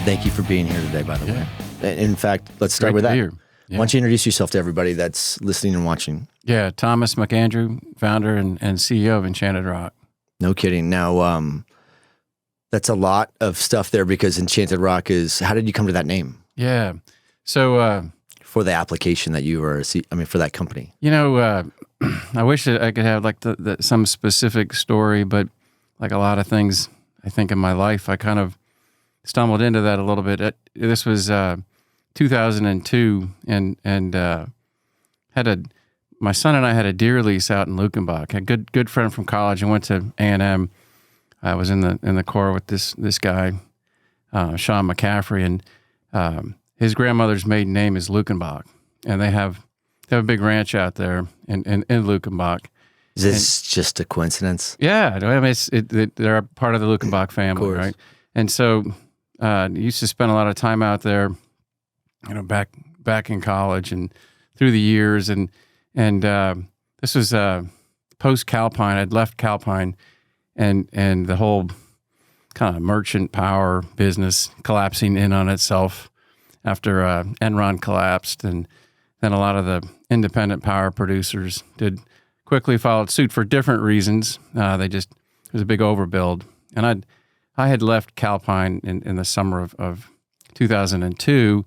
Thank you for being here today, by the way. In fact, let's start Great with to that. be here. Yeah. Why don't you introduce yourself to everybody that's listening and watching? Yeah, Thomas McAndrew, founder and CEO of Enchanted Rock. No kidding. Now, that's a lot of stuff there because Enchanted Rock is, how did you come to that name? Yeah. So, For the application that you were, for that company. I wish that I could have like some specific story, but like a lot of things I think in my life, I kind of stumbled into that a little bit. This was 2002, and my son and I had a deer lease out in Lukenbach. A good friend from college. I went to A&M. I was in the Corps with this guy, Sean McCaffrey, and his grandmother's maiden name is Lukenbach, and they have a big ranch out there in Lukenbach. Is this just a coincidence? Yeah, I mean, they're a part of the Lukenbach family, right? And so used to spend a lot of time out there, back in college and through the years, and this was post Calpine. I'd left Calpine, and the whole kind of merchant power business collapsing in on itself after Enron collapsed, and then a lot of the independent power producers quickly followed suit for different reasons. It was a big overbuild, and I had left Calpine in the summer of 2002,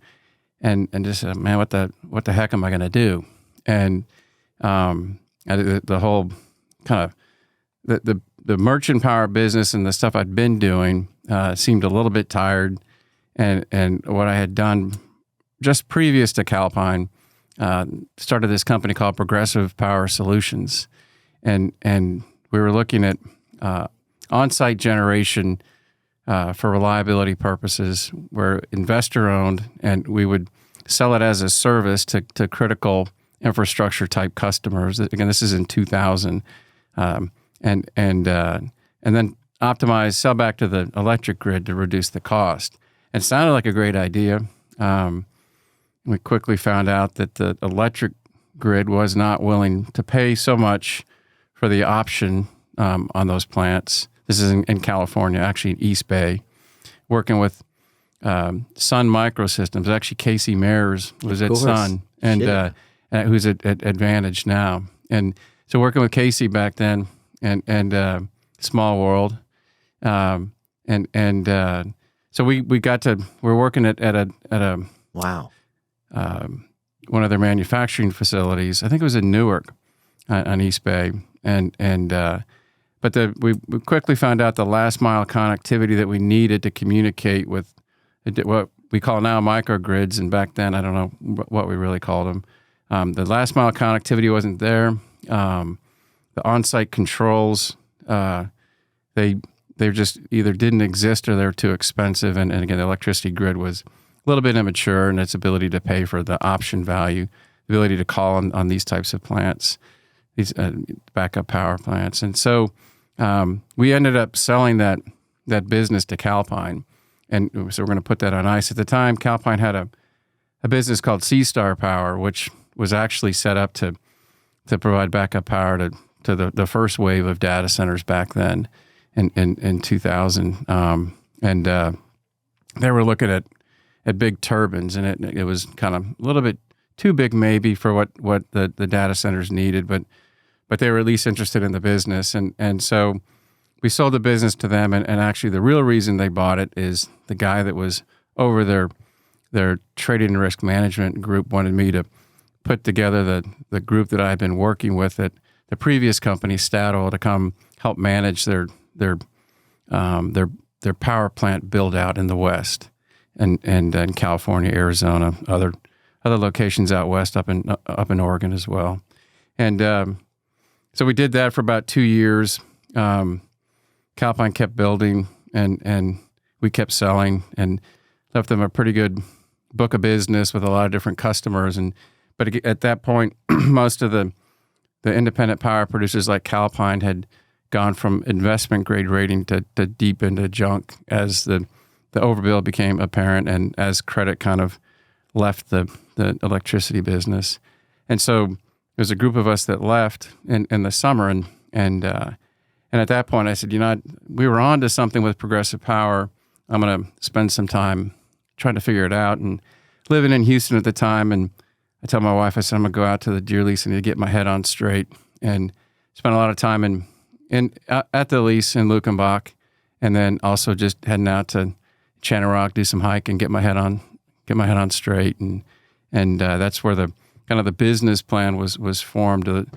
and just said, man, what the heck am I going to do? And the whole kind of the merchant power business and the stuff I'd been doing seemed a little bit tired, and what I had done just previous to Calpine, started this company called Progressive Power Solutions, and we were looking at on-site generation for reliability purposes. We're investor-owned, and we would sell it as a service to critical infrastructure type customers. Again, this is in 2000, and then sell back to the electric grid to reduce the cost. And it sounded like a great idea. We quickly found out that the electric grid was not willing to pay so much for the option on those plants. This is in California, actually in East Bay, working with Sun Microsystems. Actually, Casey Mayers was at Sun, and who's at Advantage now. And so working with Casey back then, and small world, so we're working at a wow. One of their manufacturing facilities. I think it was in Newark on East Bay, but we quickly found out the last mile connectivity that we needed to communicate with what we call now microgrids, and back then I don't know what we really called them. The last mile connectivity wasn't there. The on-site controls they just either didn't exist or they were too expensive, and again the electricity grid was a little bit immature in its ability to pay for the option value, the ability to call on these types of plants, these backup power plants. And so we ended up selling that business to Calpine. And so we're going to put that on ice. At the time, Calpine had a business called Seastar Power, which was actually set up to provide backup power to the first wave of data centers back then in 2000. They were looking at big turbines, and it was kind of a little bit too big maybe for what the data centers needed, but they were at least interested in the business. And so we sold the business to them, and actually the real reason they bought it is the guy that was over their trading and risk management group wanted me to put together the group that I had been working with at the previous company, Statoil, to come help manage their power plant build out in the West. And in California, Arizona, other locations out west, up in Oregon as well, and so we did that for about 2 years. Calpine kept building, and we kept selling, and left them a pretty good book of business with a lot of different customers. But at that point, most of the independent power producers like Calpine had gone from investment grade rating to deep into junk as the overbuild became apparent, and as credit kind of left the electricity business. And so there's a group of us that left in the summer, and at that point I said, we were on to something with Progressive Power. I'm going to spend some time trying to figure it out, and living in Houston at the time. And I tell my wife, I said, I'm going to go out to the deer lease and to get my head on straight, and spent a lot of time at the lease in Lukenbach, and then also just heading out to Enchanted Rock, do some hiking, get my head on straight, and that's where the kind of the business plan was formed.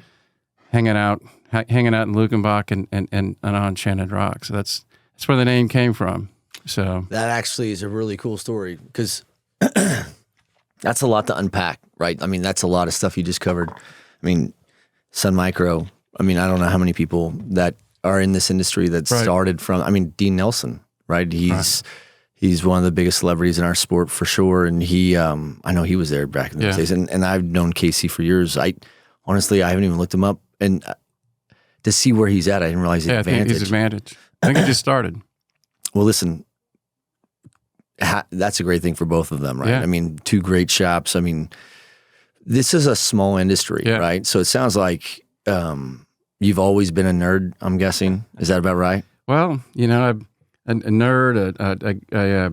Hanging out in Lukenbach and on Enchanted Rock. So that's where the name came from. So that actually is a really cool story, because that's a lot to unpack, right? I mean, that's a lot of stuff you just covered. I mean, Sun Micro. I mean, I don't know how many people that are in this industry that started from. I mean, Dean Nelson, right? He's one of the biggest celebrities in our sport for sure, and I know he was there back in those days. And I've known Casey for years. Honestly, I haven't even looked him up, and to see where he's at, I didn't realize Advantage. I think he's Advantage. I think he just started. Well, listen, that's a great thing for both of them, right? Yeah. I mean, two great shops. I mean, this is a small industry, right? So it sounds like you've always been a nerd, I'm guessing. Is that about right? Well, I'm a nerd. I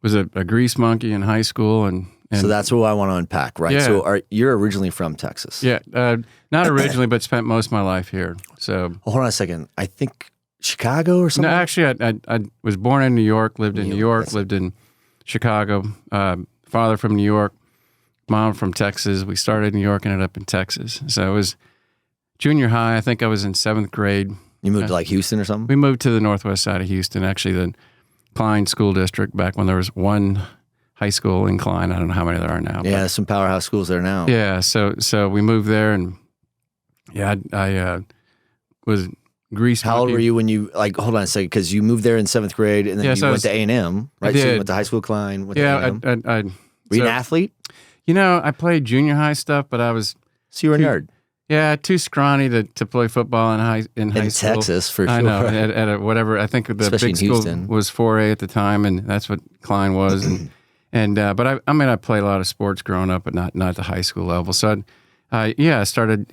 was a grease monkey in high school, and so that's what I want to unpack, right? Yeah. So you're originally from Texas? Yeah, not originally, but spent most of my life here. So hold on a second. I think Chicago or something? No, actually, I was born in New York, lived in New York, lived in Chicago. Father from New York, mom from Texas. We started in New York, ended up in Texas. So it was junior high. I think I was in 7th grade. You moved to like Houston or something? We moved to the northwest side of Houston, actually the Klein School District, back when there was one high school in Klein. I don't know how many there are now. Yeah, some powerhouse schools there now. Yeah, so we moved there, and I was grease. How old were you when you, like, hold on a second, because you moved there in 7th grade, and then you went to A&M, right? So you went to high school Klein, went to A&M. Were you an athlete? I played junior high stuff, but I was... So you were a nerd? Yeah, too scrawny to play football in high school. In Texas, for sure. I know, at whatever, I think the Especially big school was 4A at the time, and that's what Klein was. But I played a lot of sports growing up, but not the high school level. So I started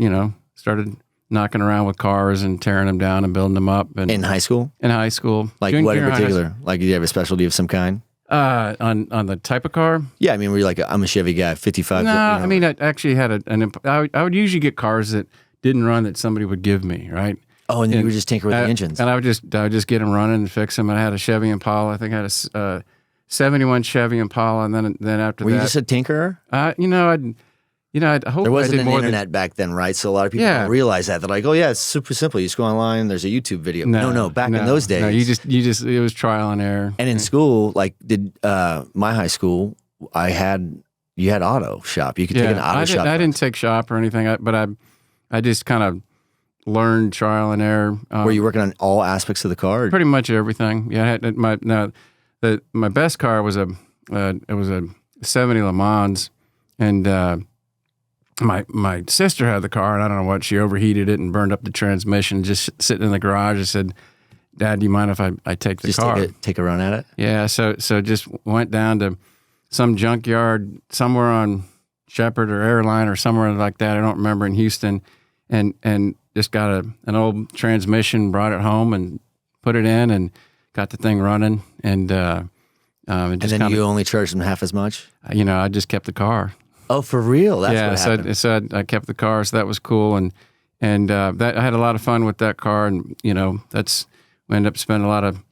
knocking around with cars and tearing them down and building them up. And in high school? In high school. Like what in particular? Like, do you have a specialty of some kind? On the type of car? Yeah, I mean, were you like, I'm a Chevy guy, 55? No, I mean, I actually had I would usually get cars that didn't run that somebody would give me, right? Oh, and then you would just tinker with the engines. And I would just get them running and fix them. And I had a Chevy Impala. I think I had a 71 Chevy Impala, and then after were that, you just a tinkerer? I hope there wasn't I did an more internet back then, right? So a lot of people don't realize that. They're like, oh yeah, it's super simple. You just go online. There's a YouTube video. No. Back in those days, no, you just it was trial and error. And in school, like my high school, you had auto shop. You could take an auto shop. I didn't take shop or anything, but I just kind of learned trial and error. Were you working on all aspects of the car? Pretty much everything. Yeah, my best car was a 70 Le Mans, and my sister had the car, and I don't know what, she overheated it and burned up the transmission. Just sitting in the garage, I said, "Dad, do you mind if I take the car?" Just take a run at it. Yeah, so just went down to some junkyard somewhere on Shepherd or Airline or somewhere like that. I don't remember, in Houston, and just got an old transmission, brought it home and put it in, and got the thing running, and then you only charged them half as much? I just kept the car. Oh, for real? That's what happened. So I kept the car, so that was cool, and that I had a lot of fun with that car, and we ended up spending a lot of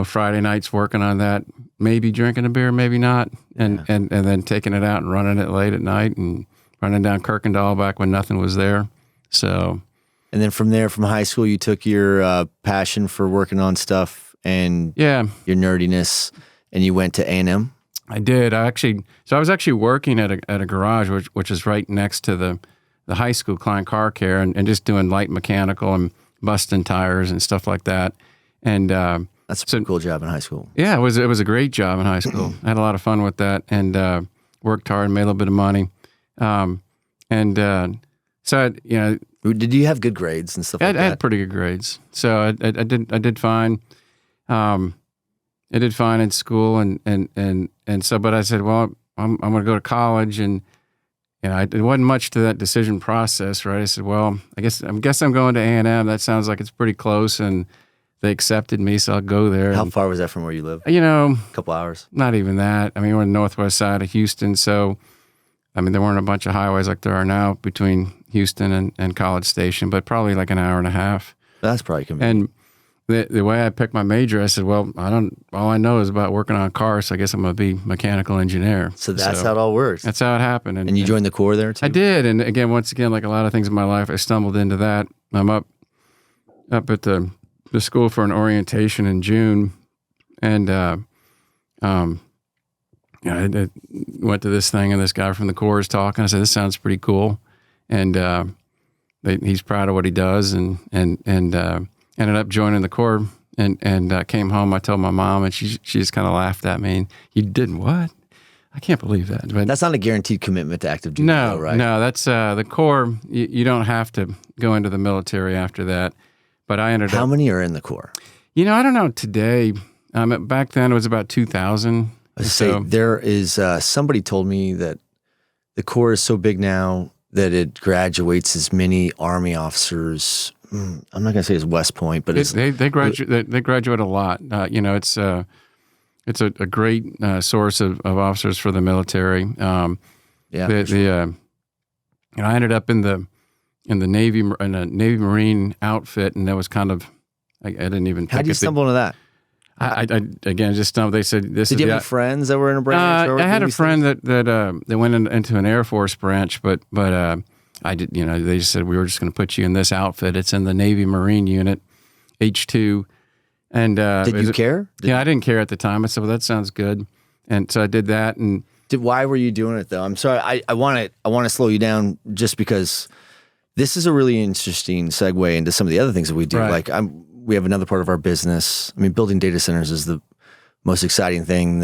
Friday nights working on that, maybe drinking a beer, maybe not, and then taking it out and running it late at night and running down Kirkendall back when nothing was there. So, and then from there, from high school, you took your passion for working on stuff and your nerdiness, and you went to A&M. I did. I was actually working at a garage which is right next to the high school, Klein Car Care, and just doing light mechanical and busting tires and stuff like that. And that's a pretty cool job in high school. Yeah, it was a great job in high school. I had a lot of fun with that, and worked hard and made a little bit of money. Did you have good grades and stuff like that? I had pretty good grades, so I did fine. I did fine in school, and so, but I said, well, I'm going to go to college, and it wasn't much to that decision process, right? I said, well, I guess I'm going to A&M. That sounds like it's pretty close, and they accepted me, so I'll go there. How far was that from where you live? A couple hours? Not even that. I mean, we're on the northwest side of Houston, so I mean, there weren't a bunch of highways like there are now between Houston and College Station, but probably like an hour and a half. That's probably convenient. And the way I picked my major, I said, well, all I know is about working on cars, so I guess I'm going to be mechanical engineer. So that's how it all works. That's how it happened. And you joined the Corps there too? I did. And once again, like a lot of things in my life, I stumbled into that. I'm up at the school for an orientation in June, and I went to this thing, and this guy from the Corps is talking. I said, this sounds pretty cool. And he's proud of what he does, and ended up joining the Corps, and came home. I told my mom, and she just kind of laughed at me. And you did what? I can't believe that. But that's not a guaranteed commitment to active duty, no, though, right? No, that's the Corps. You don't have to go into the military after that. But I ended up. How many are in the Corps? I don't know today. Back then it was about 2,000. There is somebody told me that the Corps is so big now that it graduates as many Army officers. I'm not going to say it's West Point, but they graduate a lot. It's a great source of officers for the military. I ended up in the Navy, in a Navy Marine outfit, and that was kind of I didn't even. How did you stumble into that? I again just stumbled. They said this. Did you have any friends that were in a branch? I had a friend that went into an Air Force branch, but I did. They just said we were just going to put you in this outfit. It's in the Navy Marine unit, H2. And did you care? I didn't care at the time. I said, well, that sounds good, and so I did that. And why were you doing it though? I'm sorry. I want to slow you down just because this is a really interesting segue into some of the other things that we do. Right. Like we have another part of our business. I mean, building data centers is the most exciting thing.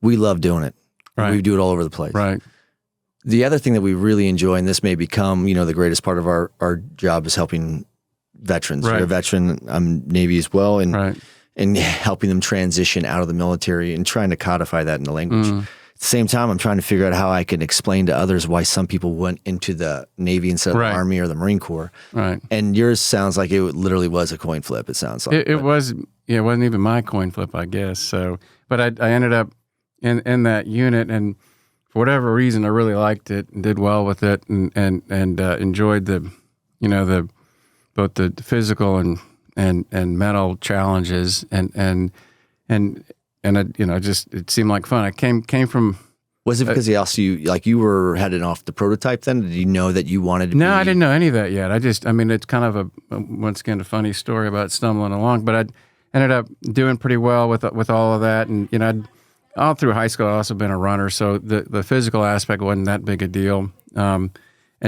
We love doing it. Right. We do it all over the place. Right. The other thing that we really enjoy, and this may become, the greatest part of our job, is helping veterans. Right. You're a veteran. I'm Navy as well, and helping them transition out of the military and trying to codify that in the language. At the same time, I'm trying to figure out how I can explain to others why some people went into the Navy instead of the Army or the Marine Corps. Right. And yours sounds like it literally was a coin flip. It sounds like it was. Yeah, it wasn't even my coin flip, I guess. So, but I ended up in that unit, and for whatever reason, I really liked it and did well with it, and enjoyed the both the physical and mental challenges, and it seemed like fun. I came from. Was it because he asked you, like you had it off the prototype then? Did you know that you wanted to? No, I didn't know any of that yet. It's kind of once again a funny story about stumbling along, but I ended up doing pretty well with all of that, and all through high school, I've also been a runner, so the physical aspect wasn't that big a deal, and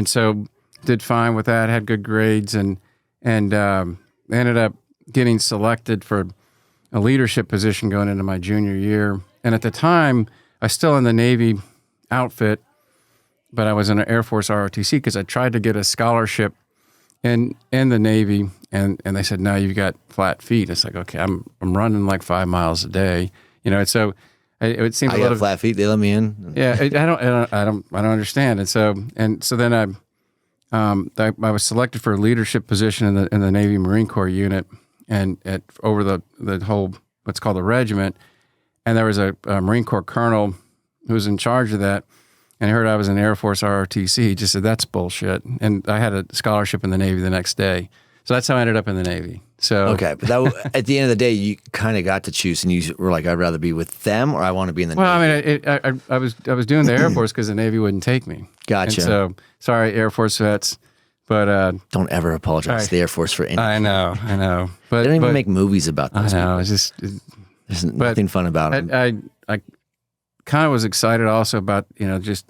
so did fine with that. Had good grades, and ended up getting selected for a leadership position going into my junior year. And at the time, I was still in the Navy outfit, but I was in an Air Force ROTC because I tried to get a scholarship in the Navy, and they said, no, you've got flat feet. It's like, okay, I'm running like 5 miles a day, so it seemed I got flat feet. They let me in. Yeah, I don't understand. And so then I was selected for a leadership position in the Navy Marine Corps unit, and over the whole what's called the regiment. And there was a Marine Corps colonel who was in charge of that, and he heard I was in Air Force ROTC. He just said, that's bullshit. And I had a scholarship in the Navy the next day. So that's how I ended up in the Navy. So okay, but at the end of the day, you kind of got to choose, and you were like, "I'd rather be with them, or I want to be in the Navy." Well, I mean, I was doing the Air Force because the Navy wouldn't take me. Gotcha. And so sorry, Air Force vets, but don't ever apologize to the Air Force for anything. I know, but they don't even make movies about this. I know. There's nothing fun about it. I kind of was excited also about just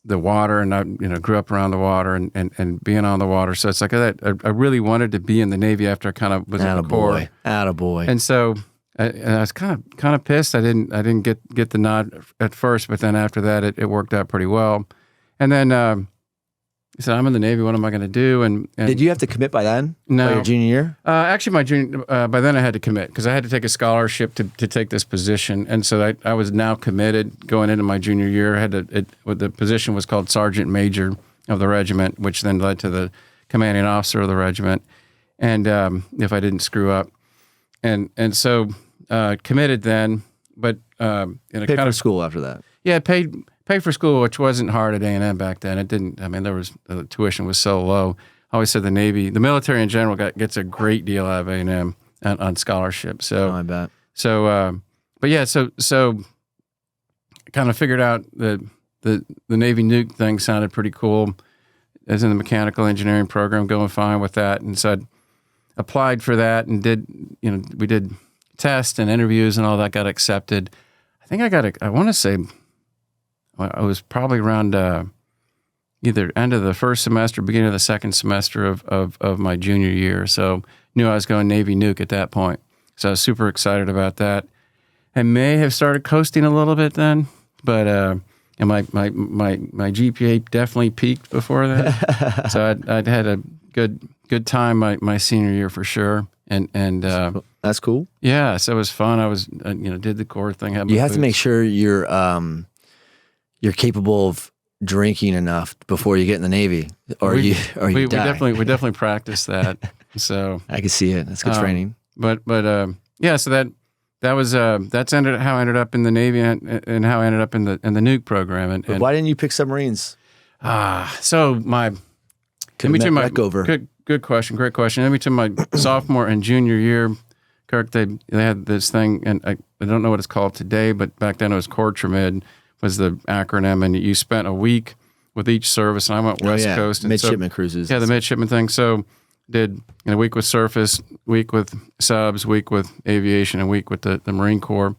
the water, and I grew up around the water and being on the water. So it's like I really wanted to be in the Navy after I kind of was in the Corps. Attaboy. And so I was kind of pissed. I didn't get the nod at first, but then after that it worked out pretty well. And then I said, I'm in the Navy. What am I going to do? And did you have to commit by then? No. By your junior year? Actually, my junior. By then, I had to commit because I had to take a scholarship to take this position, and so I was now committed going into my junior year. I had the position was called Sergeant Major of the regiment, which then led to the commanding officer of the regiment, and if I didn't screw up, and so committed then, but paid for school after that. Yeah, paid for school, which wasn't hard at A&M back then. It didn't. I mean, the tuition was so low. I always said the military in general gets a great deal out of A&M on scholarship. So I bet. So, but yeah, so kind of figured out the Navy nuke thing sounded pretty cool. As in the mechanical engineering program, going fine with that, and so I applied for that and we did tests and interviews and all that, got accepted. I think I want to say I was probably around either end of the first semester, beginning of the second semester of my junior year. So knew I was going Navy nuke at that point. So I was super excited about that. I may have started coasting a little bit then, but and my GPA definitely peaked before that. So I'd had a good time my senior year for sure. And that's cool. Yeah, so it was fun. I was did the core thing. You have to make sure you're capable of drinking enough before you get in the Navy, or you die. We definitely practiced that. So I can see it. That's good training. But yeah, so that's how I ended up in the Navy and how I ended up in the nuke program. And why didn't you pick submarines? So let me tell my good question, great question. Let me tell my sophomore and junior year, Kirk, they had this thing, and I don't know what it's called today, but back then it was CORTRAMID was the acronym, and you spent a week with each service, and I went West Coast. And midshipman cruises. Yeah, the midshipman thing. So did a week with surface, week with subs, week with aviation, and week with the Marine Corps.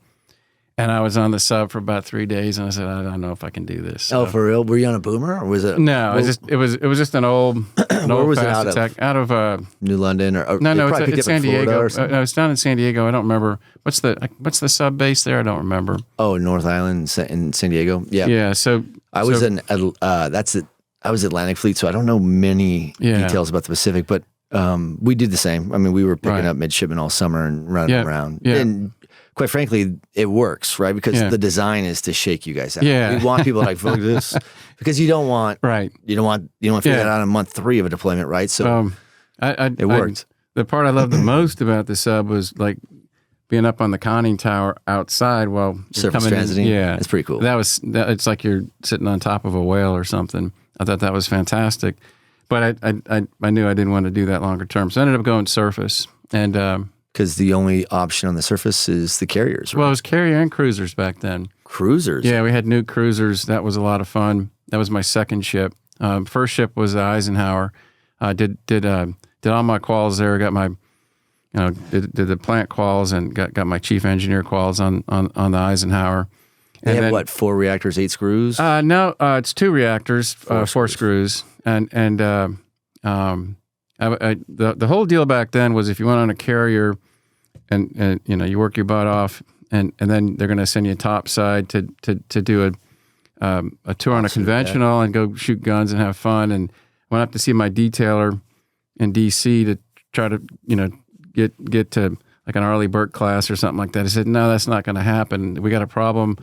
And I was on the sub for about 3 days, and I said, I don't know if I can do this. So, oh, for real? Were you on a boomer, or was it? No, it was just an old. Where was it out of? Out of New London, or no, it's San Diego. I was down in San Diego. I don't remember what's the sub base there. I don't remember. Oh, North Island in San Diego. Yeah, yeah. So I was I was Atlantic Fleet, so I don't know many details about the Pacific, but we did the same. I mean, we were picking up midshipmen all summer and running around. Yeah. And quite frankly, it works, right? Because the design is to shake you guys out. Yeah. We want people like, fuck this. Because you don't want to figure that out in month 3 of a deployment, right? So it worked. The part I loved the most about the sub was like being up on the conning tower outside while surface transiting. Yeah. It's pretty cool. It's like you're sitting on top of a whale or something. I thought that was fantastic. But I knew I didn't want to do that longer term. So I ended up going surface. And because the only option on the surface is the carriers, right? Well, it was carrier and cruisers back then. Cruisers? Yeah, we had nuke cruisers. That was a lot of fun. That was my second ship. First ship was the Eisenhower. Did all my quals there. Got my, did the plant quals and got my chief engineer quals on the Eisenhower. They have what, 4 reactors, 8 screws? No, it's 2 reactors, 4 screws. And the whole deal back then was if you went on a carrier and you work your butt off and then they're going to send you topside to do a tour on a conventional and go shoot guns and have fun. And went up to see my detailer in DC to try to get to like an Arleigh Burke class or something like that. I said, no, that's not going to happen. We got a problem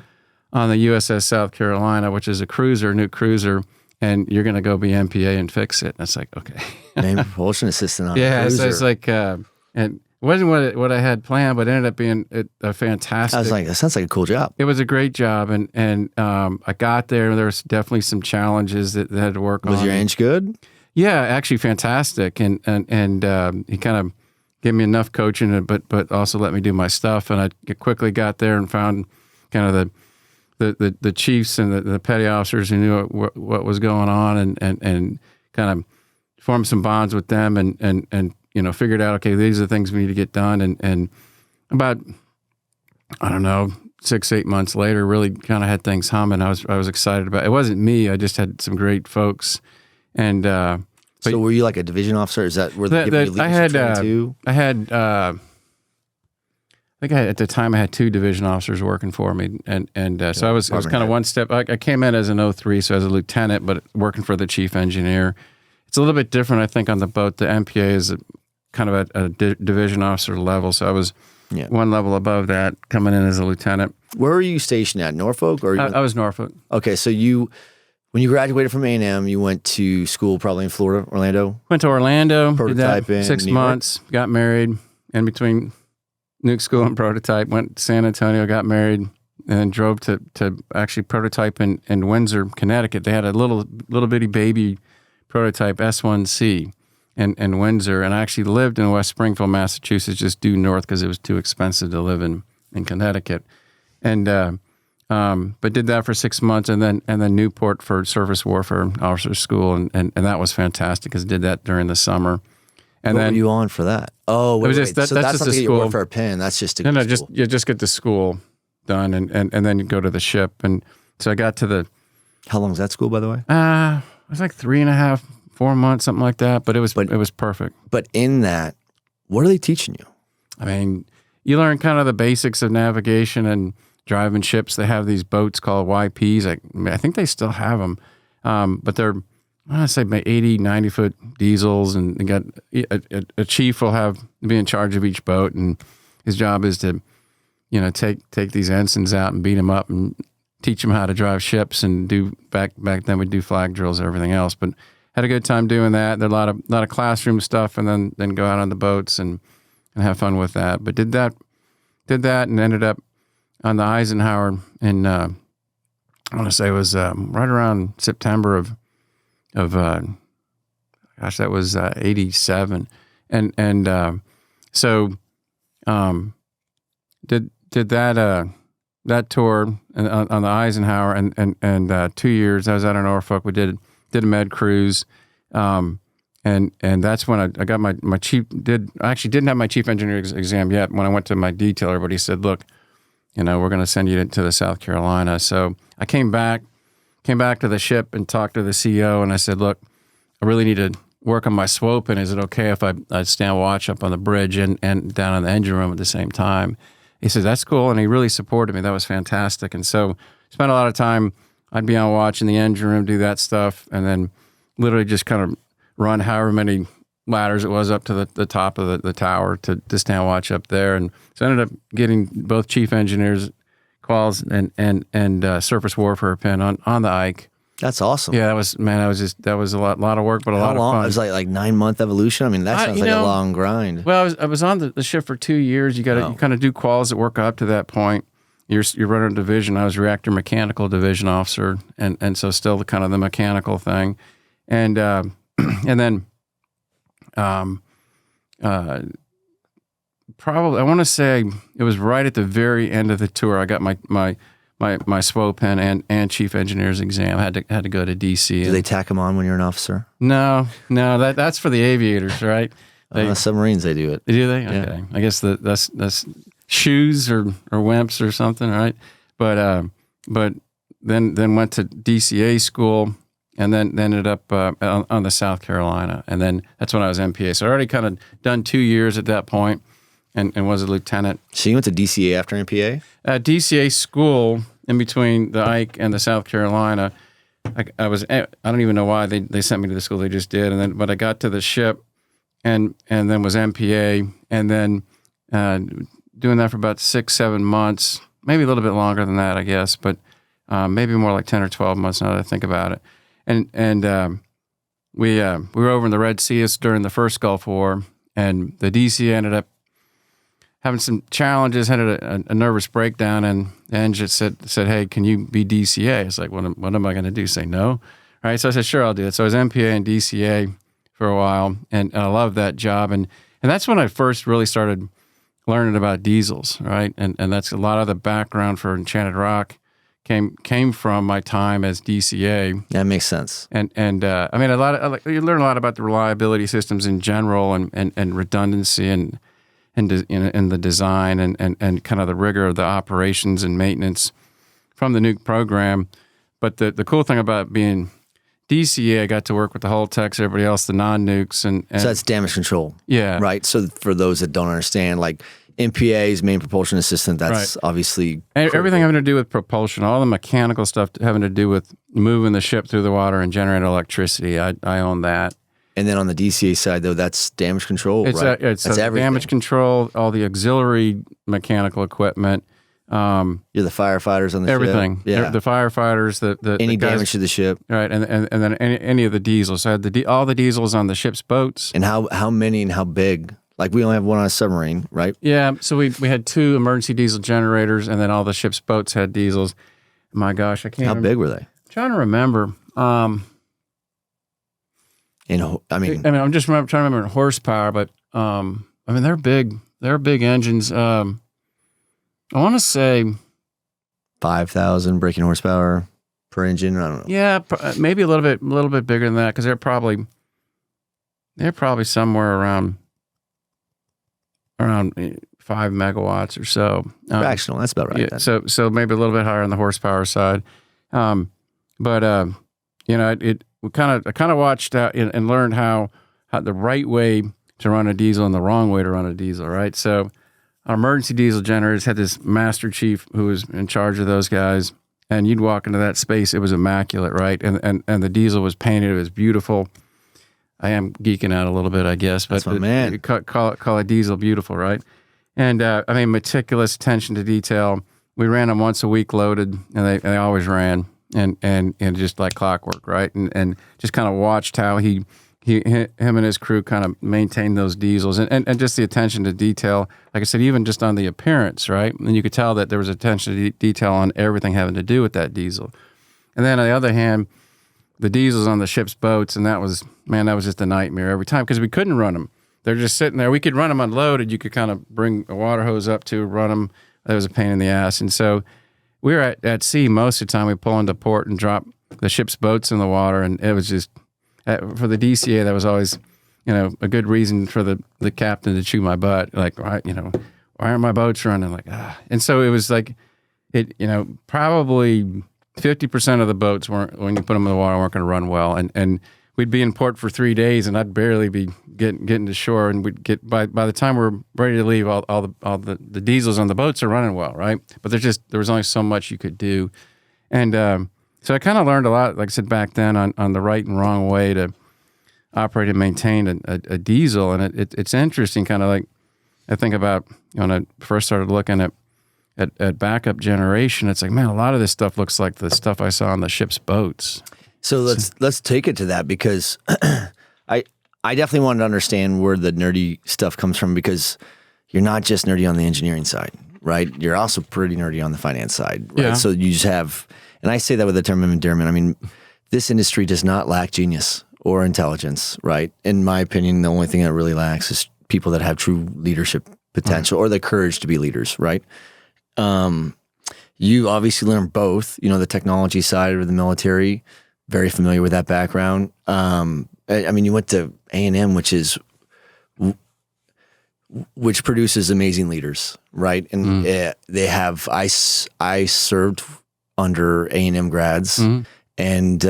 on the USS South Carolina, which is a cruiser, nuke cruiser, and you're going to go be MPA and fix it. And it's like, okay. Main propulsion assistant on a cruiser. So it's like, and it wasn't what I had planned, but it ended up being a fantastic. I was like, that sounds like a cool job. It was a great job, and I got there, and there was definitely some challenges that had to work on. Was your Ange good? Yeah, actually fantastic, and he kind of gave me enough coaching, but also let me do my stuff, and I quickly got there and found kind of the chiefs and the petty officers who knew what was going on, and kind of formed some bonds with them, and figured out, okay, these are the things we need to get done, and about, I don't know, 6-8 months later, really kind of had things humming. I was excited about it. It wasn't me. I just had some great folks, and so were you like a division officer? Is that where they giving you leadership training too? I think at the time I had 2 division officers working for me, and so I was kind of one step. I came in as an 03, so as a lieutenant, but working for the chief engineer. It's a little bit different, I think, on the boat. The MPA is kind of at a division officer level, so I was one level above that, coming in as a lieutenant. Where were you stationed at? Norfolk, or I was Norfolk. Okay, so When you graduated from A&M, you went to school probably in Florida, Orlando? Went to Orlando, did that Prototype in 6 New York? months, got married. In between nuke school and prototype, went to San Antonio, got married, and then drove to actually prototype in Windsor, Connecticut. They had a little bitty baby prototype S1C in Windsor, and I actually lived in West Springfield, Massachusetts, just due north because it was too expensive to live in Connecticut. And but did that for 6 months, and then Newport for Surface Warfare Officer School, and that was fantastic because I did that during the summer. And what then were you on for that? Oh, wait, it was wait. just that, So that's that's just not the to get school. your word for a pin. That's just to No, go to school. just get the school done, and then you go to the ship. And so I got to the. How long was that school, by the way? It was like 3.5, 4 months, something like that. But it was perfect. But in that, what are they teaching you? I mean, you learn kind of the basics of navigation and driving ships. They have these boats called YPs. I think they still have them, but they're, I want to say, 80, 90-foot diesels, and they got a chief will be in charge of each boat, and his job is to, take these ensigns out and beat them up and teach them how to drive ships and do back then we'd do flag drills and everything else. But had a good time doing that. There are a lot of classroom stuff, and then go out on the boats and have fun with that. But did that and ended up on the Eisenhower in I want to say it was right around September of that was 87, and so did that tour on the Eisenhower and 2 years. I was out in Norfolk. We did a med cruise, and that's when I got my chief. I actually didn't have my chief engineer exam yet when I went to my detailer, but he said, "Look, we're going to send you to the South Carolina." So I came back to the ship and talked to the CEO, and I said, "Look, I really need to work on my swope, and is it okay if I stand watch up on the bridge and down in the engine room at the same time?" He said, "That's cool," and he really supported me. That was fantastic. And so spent a lot of time. I'd be on watch in the engine room, do that stuff, and then literally just kind of run however many ladders it was up to the top of the tower to stand watch up there. And so I ended up getting both chief engineers quals and surface warfare pin on the Ike. That's awesome. Yeah, that was a lot of work, but a lot of fun. It was like 9-month evolution. I mean, that sounds like a long grind. Well, I was on the ship for 2 years. You kind of do quals that work up to that point. You're running a division. I was reactor mechanical division officer, and so still the kind of the mechanical thing, and then probably I want to say it was right at the very end of the tour. I got my SWO pen and chief engineer's exam. I had to go to DC. Do they tack them on when you're an officer? No, that's for the aviators, right? Submarines, they do it. Do they? Yeah. Okay. I guess that's shoes or wimps or something, right? But then went to DCA school, and then ended up on the South Carolina, and then that's when I was MPA. So I already kind of done 2 years at that point, and was a lieutenant. So you went to DCA after MPA? DCA school in between the Ike and the South Carolina. I don't even know why they sent me to the school. They just did, but I got to the ship, and then was MPA, and then doing that for about 6-7 months, maybe a little bit longer than that, I guess, but maybe more like 10 or 12 months now that I think about it. And we were over in the Red Sea during the first Gulf War, and the DCA ended up having some challenges, had a nervous breakdown, and the engine said, "Hey, can you be DCA?" It's like, what am I going to do? Say no? All right, so I said, "Sure, I'll do it." So I was MPA and DCA for a while, and I loved that job, and that's when I first really started learning about diesels, right? And that's a lot of the background for Enchanted Rock came from my time as DCA. That makes sense. And I mean, you learn a lot about the reliability systems in general, and redundancy and the design and kind of the rigor of the operations and maintenance from the nuke program. But the cool thing about being DCA, I got to work with the hull techs, everybody else, the non-nukes. And so that's damage control. Yeah. Right? So for those that don't understand, like MPA's main propulsion assistant, that's obviously critical. Everything having to do with propulsion, all the mechanical stuff having to do with moving the ship through the water and generating electricity. I own that. And then on the DCA side, though, that's damage control, right? It's damage control, all the auxiliary mechanical equipment, You're the firefighters on the everything. ship. Yeah. The firefighters, the Any guys, damage to the ship. right, and then any of the diesels. So I had all the diesels on the ship's boats. And how many and how big? Like we only have one on a submarine, right? Yeah, so we had 2 emergency diesel generators, and then all the ship's boats had diesels. My gosh, I can't. How big were they? I'm trying to remember. I'm just trying to remember in horsepower, but they're big. They're big engines. I want to say 5,000 braking horsepower per engine. I don't know. Yeah, maybe a little bit bigger than that, because they're probably somewhere around 5 megawatts or so. Fractional, that's about right. Yeah, then. so maybe a little bit higher on the horsepower side. We kind of watched out and learned how the right way to run a diesel and the wrong way to run a diesel, right? So our emergency diesel generators had this master chief who was in charge of those guys, and you'd walk into that space, it was immaculate, right? And the diesel was painted, it was beautiful. I am geeking out a little bit, I guess, but that's my man. Call it diesel beautiful, right? And meticulous attention to detail. We ran them once a week loaded, and they always ran, and just like clockwork, right? And just kind of watched how him and his crew kind of maintained those diesels, and just the attention to detail. Like I said, even just on the appearance, right? And you could tell that there was attention to detail on everything having to do with that diesel. And then on the other hand, the diesels on the ship's boats, and that was just a nightmare every time, because we couldn't run them. They're just sitting there. We could run them unloaded. You could kind of bring a water hose up to run them. That was a pain in the ass. And so we were at sea most of the time. We pull into port and drop the ship's boats in the water, and it was just, for the DCA, that was always, a good reason for the captain to chew my butt. Like, why aren't my boats running? Like, And so it was like, probably 50% of the boats weren't, when you put them in the water, weren't going to run well. And we'd be in port for 3 days, and I'd barely be getting to shore. And we'd get, by the time we're ready to leave, all the diesels on the boats are running well, right? But there was only so much you could do. And so I kind of learned a lot, like I said, back then on the right and wrong way to operate and maintain a diesel. And it's interesting, kind of like, I think about when I first started looking at backup generation, it's like, man, a lot of this stuff looks like the stuff I saw on the ship's boats. So let's take it to that, because I definitely wanted to understand where the nerdy stuff comes from, because you're not just nerdy on the engineering side, right? You're also pretty nerdy on the finance side, right? Yeah. So you just have, and I say that with a term of endearment. I mean, this industry does not lack genius or intelligence, right? In my opinion, the only thing that really lacks is people that have true leadership potential or the courage to be leaders, right? You obviously learn both, the technology side of the military, very familiar with that background. You went to A&M, which produces amazing leaders, right? And they have, I served under A&M grads, and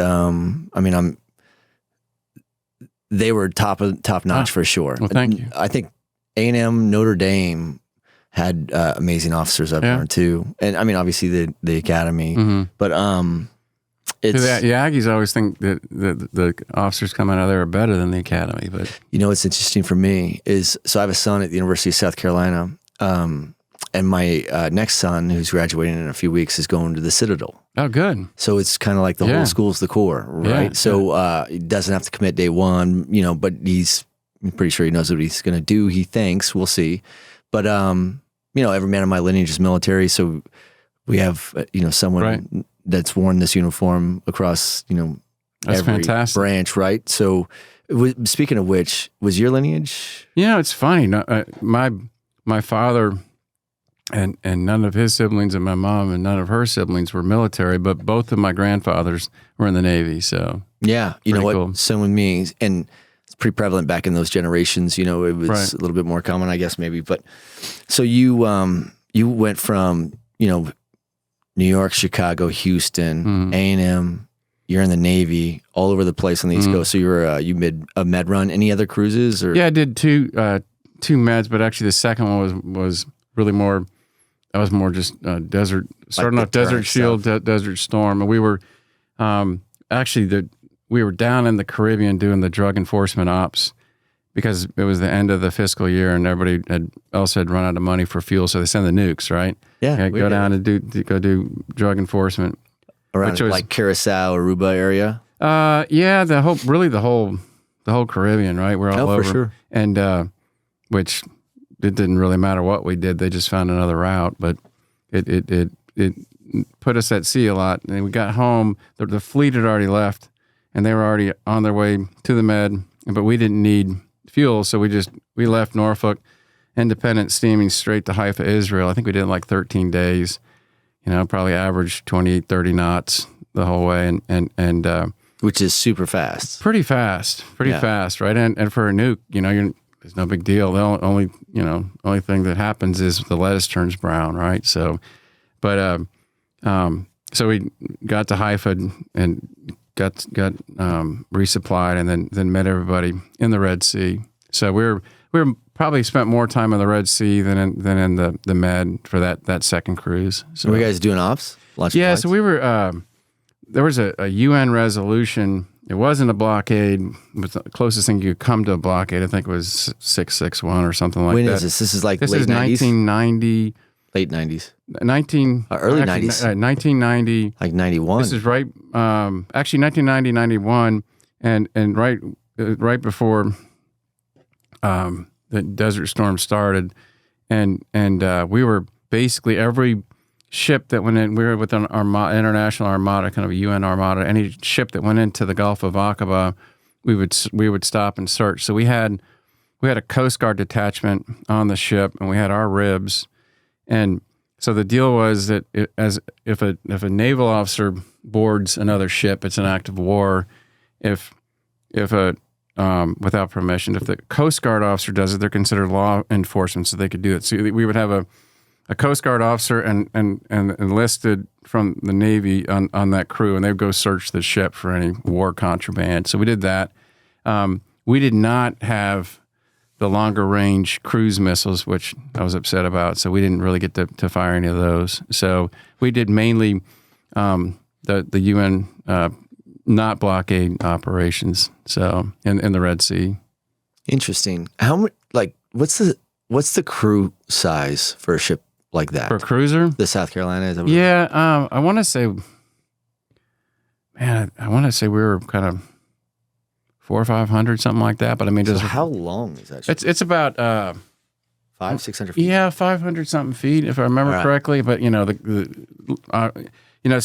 they were top notch for sure. Well, thank you. I think A&M, Notre Dame had amazing officers up there too, and obviously the academy, but it's the Aggies always think that the officers coming out of there are better than the academy. But what's interesting for me is, so I have a son at the University of South Carolina, and my next son, who's graduating in a few weeks, is going to the Citadel. Oh, good. So it's kind of like the whole school's the core, right? Yeah. So he doesn't have to commit day one, but I'm pretty sure he knows what he's going to do. He thinks, we'll see. But, every man in my lineage is military. So we have, someone that's worn this uniform across, That's every fantastic. branch, right? So speaking of which, was your lineage? It's funny. My father and none of his siblings, and my mom and none of her siblings were military, but both of my grandfathers were in the Navy. So yeah, you know what? Cool. Same with me. And it's pretty prevalent back in those generations. It was a little bit more common, I guess, maybe. But so you went from, New York, Chicago, Houston, A&M. You're in the Navy, all over the place on the East Coast. So you made a med run. Any other cruises? Or? Yeah, I did two meds, but actually the second one was really more. I was more just desert, starting off Desert Shield, Desert Storm, and we were we were down in the Caribbean doing the drug enforcement ops because it was the end of the fiscal year and everybody else had run out of money for fuel, so they send the nukes, right? Yeah, go down and do drug enforcement around like Curacao, Aruba area. Yeah, the whole Caribbean, right? We're all over, for sure. And which it didn't really matter what we did; they just found another route. But it put us at sea a lot. And we got home, the fleet had already left, and they were already on their way to the Med. But we didn't need fuel, so we left Norfolk, independent, steaming straight to Haifa, Israel. I think we did like 13 days. Probably average 28, 30 knots the whole way, and which is super fast. Pretty fast, right? And for a nuke, it's no big deal. The only thing that happens is the lettuce turns brown, right? So, but so we got to Haifa and got resupplied, and then met everybody in the Red Sea. So we were probably spent more time in the Red Sea than in the Med for that second cruise. So were you guys doing ops? Yeah, so we were. There was a UN resolution. It wasn't a blockade. It was the closest thing you could come to a blockade. I think it was 661 or something like that. When is this? This is like this late is 90s? 1990. Late 90s. Early 90s. 1990. Like 91. This is right. Actually, 1990, 91, and right before the Desert Storm started, and we were basically every ship that went in. We were with an international armada, kind of a UN armada. Any ship that went into the Gulf of Aqaba, we would stop and search. So we had a Coast Guard detachment on the ship, and we had our ribs. And so the deal was that if a naval officer boards another ship, it's an act of war. If without permission, if the Coast Guard officer does it, they're considered law enforcement, so they could do it. So we would have a Coast Guard officer and enlisted from the Navy on that crew, and they'd go search the ship for any war contraband. So we did that. We did not have the longer range cruise missiles, which I was upset about. So we didn't really get to fire any of those. So we did mainly the UN not blockade operations. So in the Red Sea. Interesting. How much? Like, what's the crew size for a ship like that? For a cruiser? The South Carolina? Is that yeah. I want to say, we were kind of 400 or 500, something like that. But I mean, so how long is that ship? It's about 500-600 feet. Yeah, 500 something feet, if I remember correctly. But it's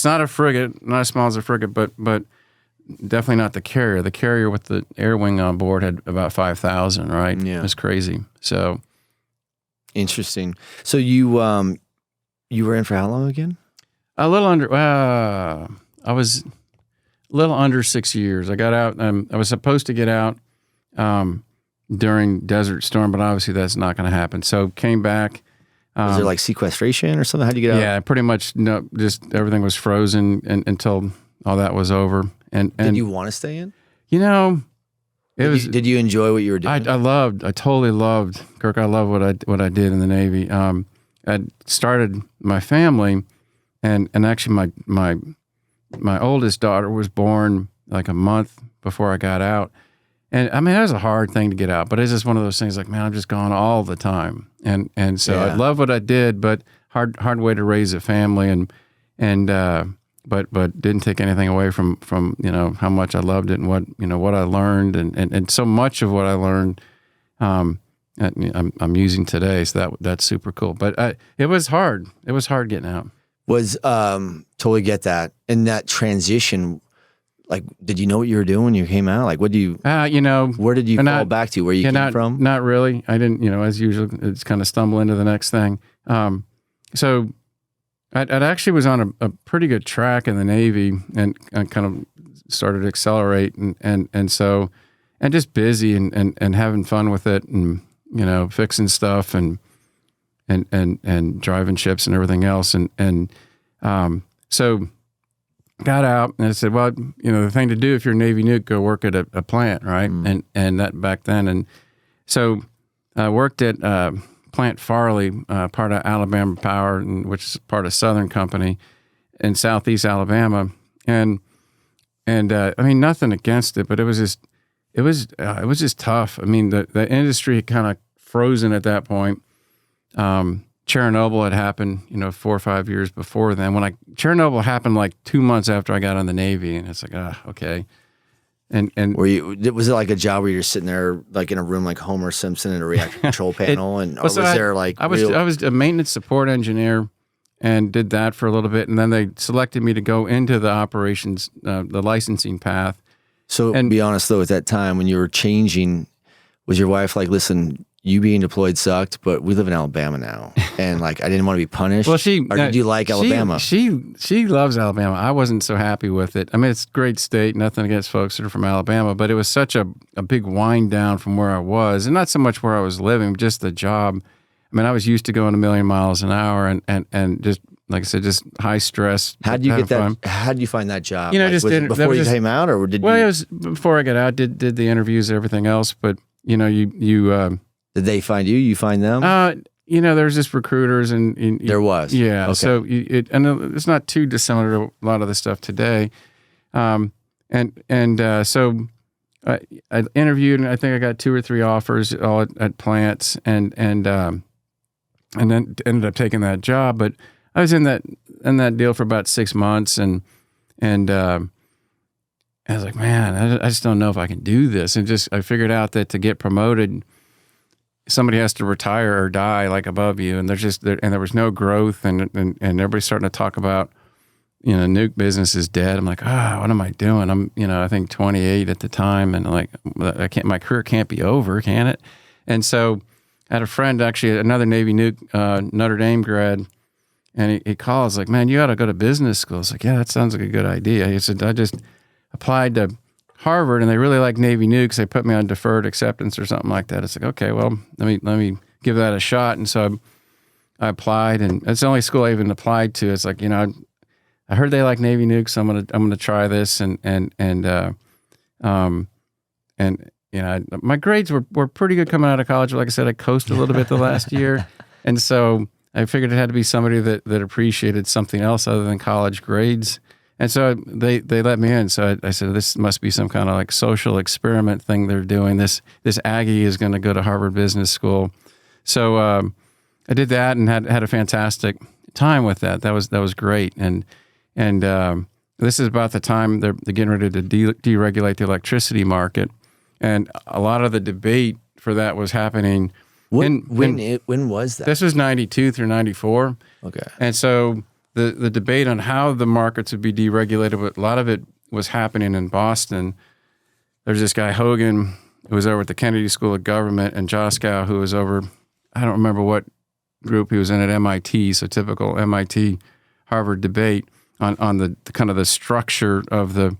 not a frigate, not as small as a frigate, but definitely not the carrier. The carrier with the air wing on board had about 5,000. Right? Yeah, it was crazy. So interesting. So you were in for how long again? A little under. I was a little under 6 years. I got out. I was supposed to get out during Desert Storm, but obviously that's not going to happen. So came back. Was there like sequestration or something? How'd you get out? Yeah, pretty much. No, just everything was frozen until all that was over. And did you want to stay in? Did you enjoy what you were doing? I totally loved, Kirk. I love what I did in the Navy. I started my family, and actually my oldest daughter was born like a month before I got out. And I mean, it was a hard thing to get out, but it's just one of those things like, man, I'm just gone all the time. And so I love what I did, but hard way to raise a family but didn't take anything away from how much I loved it and what I learned and so much of what I learned I'm using today. So that's super cool. But it was hard. It was hard getting out. Totally get that. And that transition, like, did you know what you were doing when you came out? Like, what do you, where did you fall back to? Where you came from? Not really. I didn't, as usual, it's kind of stumble into the next thing. So I actually was on a pretty good track in the Navy and kind of started to accelerate and so just busy and having fun with it and, fixing stuff and driving ships and everything else. So got out and I said, well, the thing to do if you're a Navy nuke, go work at a plant, right? Mm. And that back then. And so I worked at Plant Farley, part of Alabama Power, which is part of Southern Company in Southeast Alabama. And I mean, nothing against it, but it it was just tough. I mean, the industry had kind of frozen at that point. Chernobyl had happened, 4 or 5 years before then. Chernobyl happened like 2 months after I got on the Navy, and it's like, okay. And was it like a job where you're sitting there like in a room like Homer Simpson in a reactor control panel, I was a maintenance support engineer and did that for a little bit, and then they selected me to go into the operations, the licensing path. So, be honest though, at that time when you were changing, was your wife like, listen, you being deployed sucked, but we live in Alabama now, and like I didn't want to be punished? Well, did you like Alabama? She loves Alabama. I wasn't so happy with it. I mean, it's a great state, nothing against folks that are from Alabama, but it was such a big wind down from where I was, and not so much where I was living, just the job. I mean, I was used to going a million miles an hour and just, like I said, just high stress. How did you get that? How did you find that job? Before you came out, or did you? Well, it was before I got out. Did the interviews and everything else, but you. Did they find you? You find them? There's just recruiters and there was. Yeah. Okay. So it's not too dissimilar to a lot of the stuff today. So I interviewed, and I think I got 2 or 3 offers all at plants, and then ended up taking that job. But I was in that deal for about 6 months, and I was like, man, I just don't know if I can do this. And I figured out that to get promoted, somebody has to retire or die like above you, and there was no growth, and everybody's starting to talk about, nuke business is dead. I'm like, what am I doing? I'm, I think 28 at the time, and like, my career can't be over, can it? And so I had a friend, actually another Navy nuke, Notre Dame grad, and he calls like, man, you ought to go to business school. I was like, yeah, that sounds like a good idea. He said, I just applied to Harvard, and they really like Navy nukes. They put me on deferred acceptance or something like that. It's like, okay, well, let me give that a shot. And so I applied, and it's the only school I even applied to. It's like, I heard they like Navy nukes, so I'm gonna try this, and my grades were pretty good coming out of college. Like I said, I coasted a little bit the last year, and so I figured it had to be somebody that appreciated something else other than college grades. And so they let me in. So I said, this must be some kind of like social experiment thing they're doing. This Aggie is going to go to Harvard Business School. So I did that and had a fantastic time with that. That was great. And this is about the time they're getting ready to deregulate the electricity market. And a lot of the debate for that was happening. When was that? This was 92 through 94. Okay. And so the debate on how the markets would be deregulated, but a lot of it was happening in Boston. There's this guy, Hogan, who was over at the Kennedy School of Government, and Joskow, who was over, I don't remember what group he was in at MIT, so typical MIT Harvard debate on the kind of the structure of the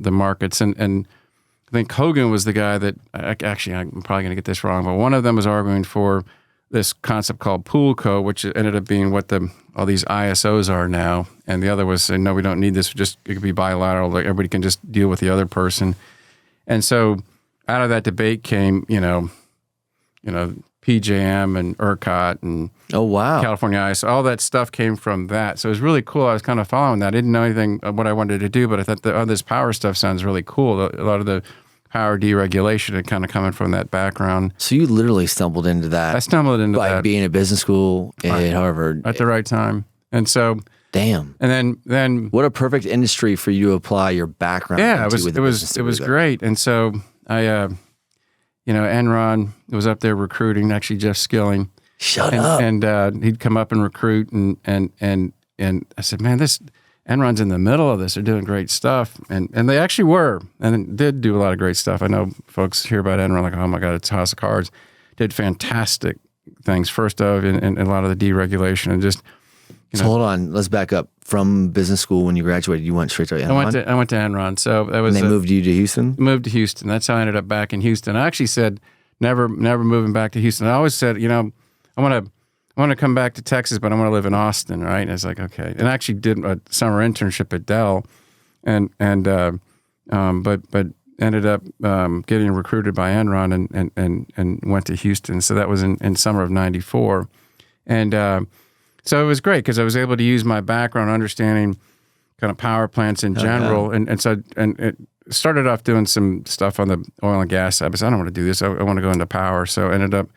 markets. And I think Hogan was the guy that, actually, I'm probably going to get this wrong, but one of them was arguing for this concept called pool co, which ended up being what all these ISOs are now. And the other was saying, no, we don't need this. It could be bilateral. Like everybody can just deal with the other person. And so out of that debate came, PJM and ERCOT and California ISO. All that stuff came from that. So it was really cool. I was kind of following that. I didn't know anything of what I wanted to do, but I thought this power stuff sounds really cool. A lot of the power deregulation and kind of coming from that background. So you literally stumbled into that. I stumbled into that. By being at business school at Harvard. At the right time. And so... Damn. And then... What a perfect industry for you to apply your background into. It was great. And so I, Enron was up there recruiting, actually Jeff Skilling. Shut up. And he'd come up and recruit, and I said, man, Enron's in the middle of this. They're doing great stuff. And they actually were, and did do a lot of great stuff. I know folks hear about Enron like, oh my God, it's a house of cards. Did fantastic things. First of, in a lot of the deregulation and just, So hold on, let's back up. From business school, when you graduated, you went straight to Enron? I went to Enron. So that was. And they moved you to Houston? Moved to Houston. That's how I ended up back in Houston. I actually said, never moving back to Houston. I always said, I want to come back to Texas, but I want to live in Austin, right? And it's like, okay. And I actually did a summer internship at Dell, but ended up getting recruited by Enron and went to Houston. So that was in summer of '94, and so it was great because I was able to use my background, understanding kind of power plants in general, and started off doing some stuff on the oil and gas side, but I don't want to do this. I want to go into power. So ended up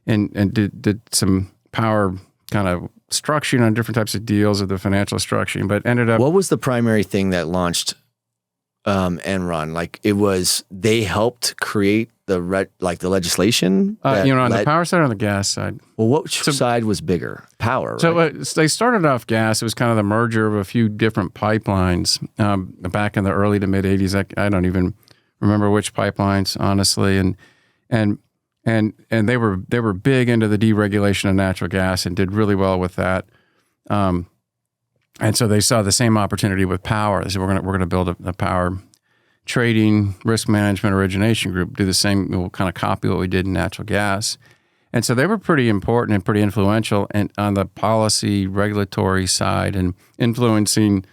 and did some power kind of structuring on different types of deals of the financial structuring, but ended up. What was the primary thing that launched Enron? Like it was, they helped create the legislation? On the power side or on the gas side? Well, which side was bigger? Power, So right? they started off gas. It was kind of the merger of a few different pipelines back in the early to mid 80s. I don't even remember which pipelines, honestly. And they were big into the deregulation of natural gas and did really well with that. And so they saw the same opportunity with power. They said, we're going to build a power trading, risk management, origination group, do the same, we'll kind of copy what we did in natural gas. And so they were pretty important and pretty influential on the policy regulatory side and influencing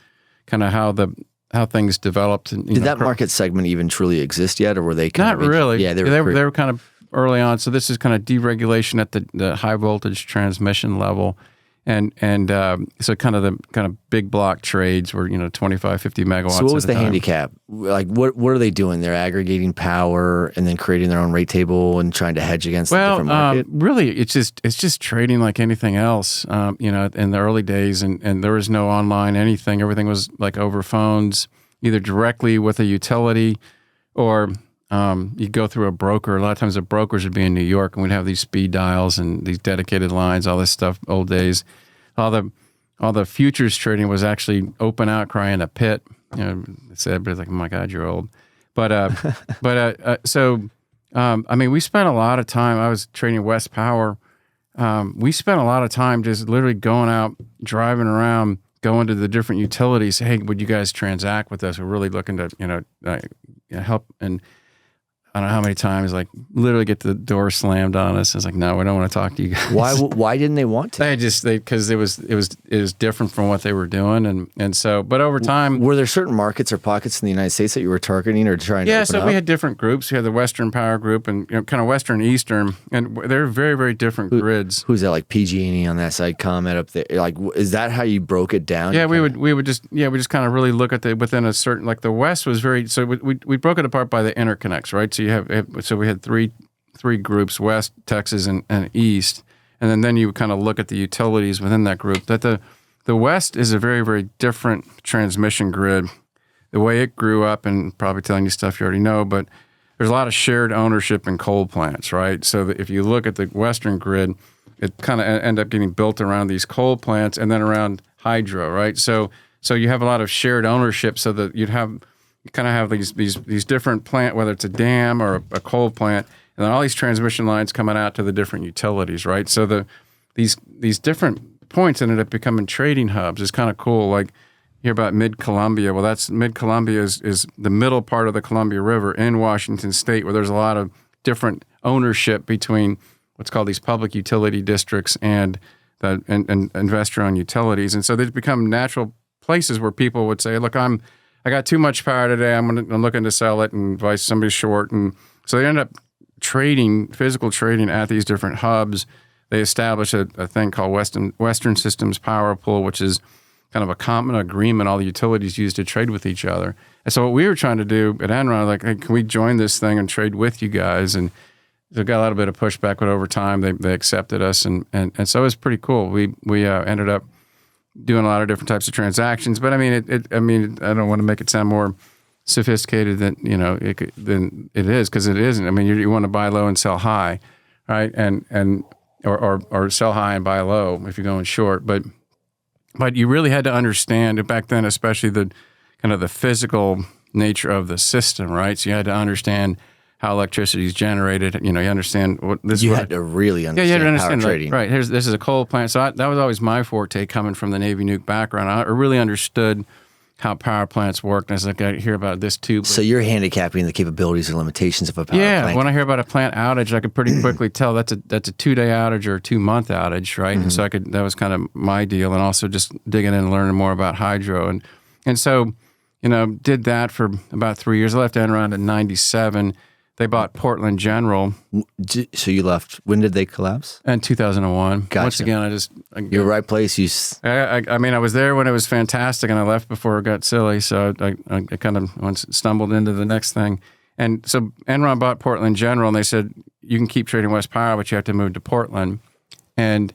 kind of how things developed. And, Did that market segment even truly exist yet, or were they kind not really? Yeah, they were kind of early on. So this is kind of deregulation at the high voltage transmission level. And so kind of big block trades were 25, 50 megawatts. So what was the time. handicap? Like what are they doing? They're aggregating power and then creating their own rate table and trying to hedge against the different market? Really, it's just trading like anything else. In the early days, and there was no online anything. Everything was like over phones, either directly with a utility, or you go through a broker. A lot of times the brokers would be in New York, and we'd have these speed dials and these dedicated lines, all this stuff. Old days, all the futures trading was actually open outcry in a pit. It's like, oh my God, you're old. So we spent a lot of time. I was trading West Power. We spent a lot of time just literally going out, driving around, going to the different utilities. Hey, would you guys transact with us? We're really looking to help. And I don't know how many times, like, literally get the door slammed on us. I was like, no, we don't want to talk to you guys. Why didn't they want to? Because it was different from what they were doing, and so. But over time, were there certain markets or pockets in the United States that you were targeting or trying to open up? We had different groups. We had the Western Power Group and kind of Western Eastern, and they're very, very different grids. Who's that? Like PG&E on that side, ComEd up there. Like, is that how you broke it down? Yeah, we just kind of really look at within a certain, like the West was very. So we broke it apart by the interconnects, right? So we had three groups: West, Texas, and East, and then you kind of look at the utilities within that group. That the West is a very, very different transmission grid. The way it grew up, and probably telling you stuff you already know, but there's a lot of shared ownership in coal plants, right? So that if you look at the Western grid, it kind of end up getting built around these coal plants and then around hydro, right? So you have a lot of shared ownership, so that you kind of have these different plant, whether it's a dam or a coal plant, and then all these transmission lines coming out to the different utilities, right? So these different points ended up becoming trading hubs. It's kind of cool. Like, you hear about Mid-Columbia. Well, that's Mid-Columbia is the middle part of the Columbia River in Washington State, where there's a lot of different ownership between what's called these public utility districts and investor-owned utilities. And so they've become natural places where people would say, look, I got too much power today. I'm looking to sell it, and vice somebody's short. And so they end up physical trading at these different hubs. They establish a thing called Western Systems Power Pool, which is kind of a common agreement all the utilities use to trade with each other. And so what we were trying to do at Enron, like, hey, can we join this thing and trade with you guys? And we got a little bit of pushback, but over time they accepted us, and so it was pretty cool. We ended up doing a lot of different types of transactions, but I don't want to make it sound more sophisticated than it is, because it isn't. I mean, you want to buy low and sell high, right? And or sell high and buy low if you're going short. But you really had to understand back then, especially the kind of the physical nature of the system, right? So you had to understand how electricity is generated. You understand what this. You had to really understand, you had to understand power trading. Right. This is a coal plant. So that was always my forte, coming from the Navy nuke background. I really understood how power plants worked. And I was like, I hear about this too. So you're handicapping the capabilities and limitations of a power plant. Yeah. When I hear about a plant outage, I could pretty quickly tell that's a 2-day outage or a 2-month outage, right? Mm-hmm. And so that was kind of my deal, and also just digging in and learning more about hydro. And so, did that for about 3 years. I left Enron in 97. they bought Portland General. So you left. When did they collapse? In 2001. Gotcha. Once again, You're right place. I mean, I was there when it was fantastic, and I left before it got silly. So I kind of once stumbled into the next thing. And so Enron bought Portland General, and they said, you can keep trading West Power, but you have to move to Portland. And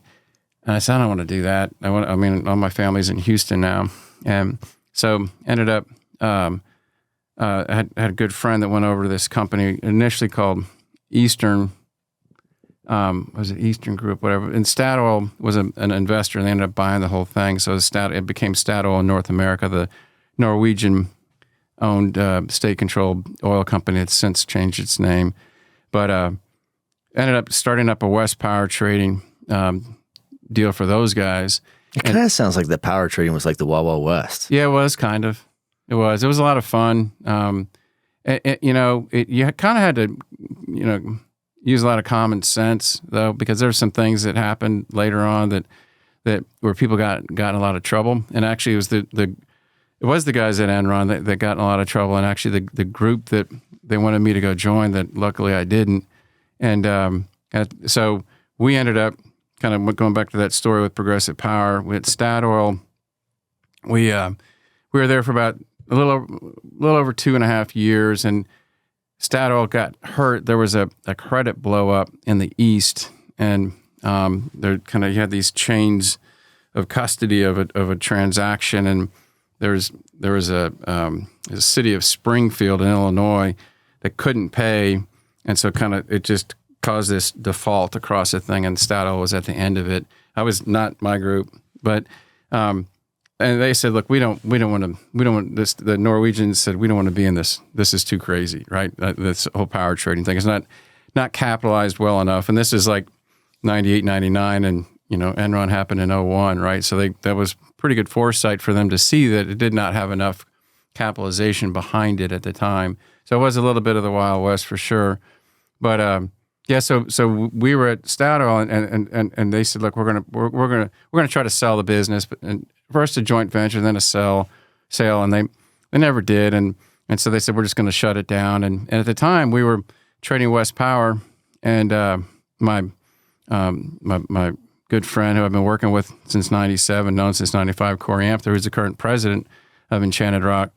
I said, I don't want to do that. I mean, all my family's in Houston now. And so ended up, had a good friend that went over to this company initially called Eastern, was it Eastern Group, whatever. And Statoil was an investor, and they ended up buying the whole thing. So it became Statoil in North America, the Norwegian-owned, state-controlled oil company that's since changed its name. But ended up starting up a West Power trading deal for those guys. It kind of sounds like the power trading was like the Wild Wild West. Yeah, it was kind of. It was a lot of fun. You kind of had to, use a lot of common sense though, because there's some things that happened later on that where people got in a lot of trouble. And actually, it was the guys at Enron that got in a lot of trouble. And actually, the group that they wanted me to go join, that luckily I didn't. And so we ended up kind of going back to that story with Progressive Power with Statoil. We were there for about a little over 2.5 years, and Statoil got hurt. There was a credit blow up in the East, and you had these chains of custody of a transaction, and there was a city of Springfield in Illinois that couldn't pay, and so it just caused this default across the thing, and Statoil was at the end of it. I was not my group, but and they said, look, we don't want this. The Norwegians said, we don't want to be in this. This is too crazy, right? This whole power trading thing is not capitalized well enough. And this is like 98, 99, and Enron happened in 01, right? So that was pretty good foresight for them to see that it did not have enough capitalization behind it at the time. So it was a little bit of the Wild West for sure. But so we were at Statoil, and they said, look, we're gonna try to sell the business, but first a joint venture, then a sale, and they never did, and so they said, we're just going to shut it down. And at the time, we were trading West Power, and my good friend who I've been working with since '97, known since '95, Corey Amther, who's the current president of Enchanted Rock.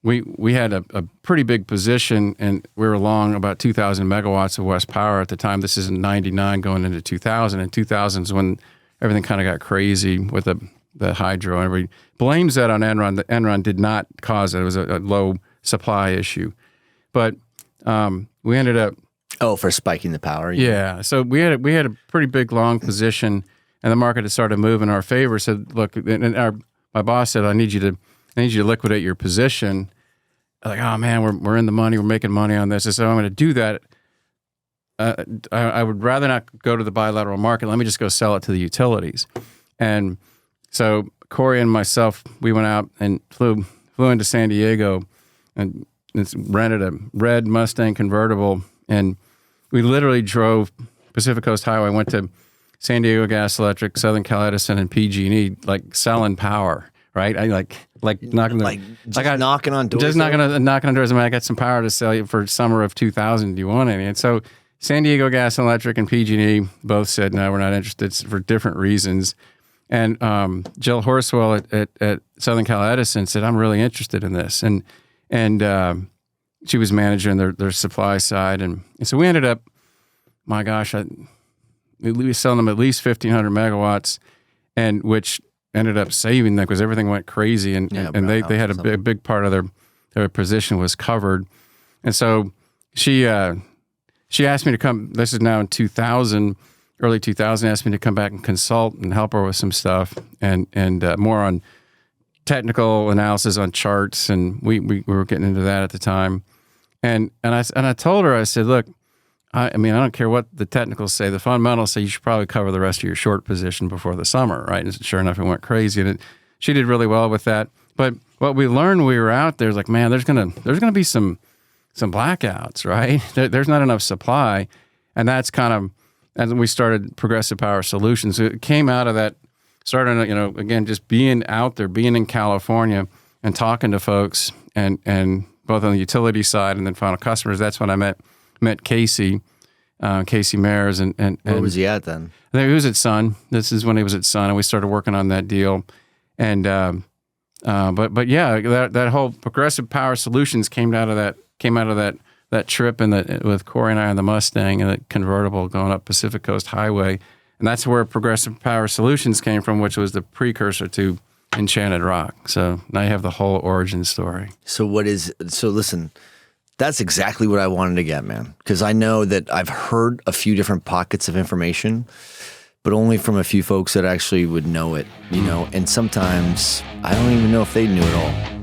We had a pretty big position, and we were long about 2,000 megawatts of West Power at the time. This is in '99 going into 2000, and 2000 is when everything kind of got crazy with the hydro, and everybody blames that on Enron. The Enron did not cause it. It was a low supply issue. But we ended up... Oh, for spiking the power? Yeah. So we had a pretty big long position, and the market had started moving in our favor. So look, my boss said, I need you to liquidate your position. I'm like, oh man, we're in the money. We're making money on this. I said, I'm going to do that. I would rather not go to the bilateral market. Let me just go sell it to the utilities. And so Corey and myself, we went out and flew into San Diego and rented a red Mustang convertible. And we literally drove Pacific Coast Highway, went to San Diego Gas Electric, Southern Cal Edison, and PG&E, like selling power, right? I like knocking knocking on doors. Just knocking on doors. I mean, I got some power to sell you for summer of 2000. Do you want any? And so San Diego Gas Electric and PG&E both said, no, we're not interested for different reasons. And Jill Horswell at Southern Cal Edison said, I'm really interested in this. And she was managing their supply side. And so we ended up, my gosh, we were selling them at least 1,500 megawatts, and which ended up saving them because everything went crazy. And they had a big part of their position was covered. And so she asked me to come, this is now in 2000, early 2000, asked me to come back and consult and help her with some stuff and more on technical analysis on charts. And we were getting into that at the time. And I told her, I said, look, I mean, I don't care what the technicals say. The fundamentals say you should probably cover the rest of your short position before the summer, right? And sure enough, it went crazy. And she did really well with that. But what we learned when we were out there is like, man, there's gonna be some blackouts, right? There's not enough supply. And that's kind of, as we started Progressive Power Solutions, it came out of that, starting, again, just being out there, being in California and talking to folks and both on the utility side and then final customers. That's when I met Casey Mares, and Where was he at then? he was at Sun. This is when he was at Sun, and we started working on that deal. And but yeah, that whole Progressive Power Solutions came out of that trip with Corey and I on the Mustang and the convertible going up Pacific Coast Highway, and that's where Progressive Power Solutions came from, which was the precursor to Enchanted Rock. So now you have the whole origin story. So listen, that's exactly what I wanted to get, man. Because I know that I've heard a few different pockets of information, but only from a few folks that actually would know it, and sometimes I don't even know if they knew it all.